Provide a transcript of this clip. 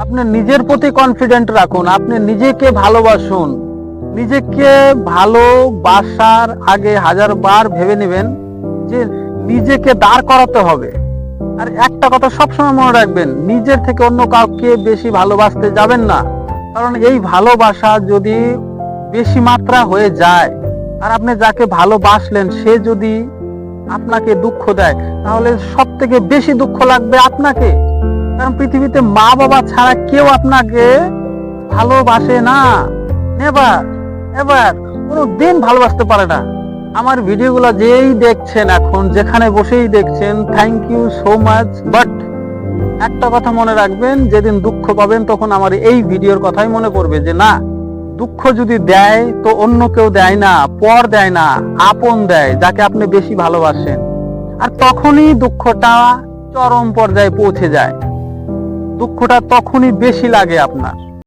আপনি নিজের প্রতি কনফিডেন্ট রাখুন, আপনি নিজেকে ভালোবাসুন। নিজেকে ভালোবাসার আগে 1000 বার ভেবে নেবেন যে নিজেকে দাঁড় করাতে হবে। আর একটা কথা সবসময় মনে রাখবেন, নিজের থেকে অন্য কাউকে বেশি ভালোবাসতে যাবেন না। কারণ এই ভালোবাসা যদি বেশি মাত্রা হয়ে যায়, আর আপনি যাকে ভালোবাসলেন সে যদি আপনাকে দুঃখ দেয়, তাহলে সব থেকে বেশি দুঃখ লাগবে আপনাকে। কারণ পৃথিবীতে মা বাবা ছাড়া কেউ আপনাকে ভালোবাসে না, নেভার এভার, কোনো দিন ভালোবাসতে পারে না। আমার ভিডিওগুলো যেই দেখছেন, এখন যেখানে বসেই দেখছেন, thank you so much. But একটা কথা মনে রাখবেন, যেদিন দুঃখ পাবেন তখন আমার এই ভিডিওর কথাই মনে পড়বে যে না, দুঃখ যদি দেয় তো অন্য কেউ দেয় না, পর দেয় না, আপন দেয়, যাকে আপনি বেশি ভালোবাসেন। আর তখনই দুঃখটা চরম পর্যায়ে পৌঁছে যায়, দুঃখটা তখনই বেশি লাগে আপনার।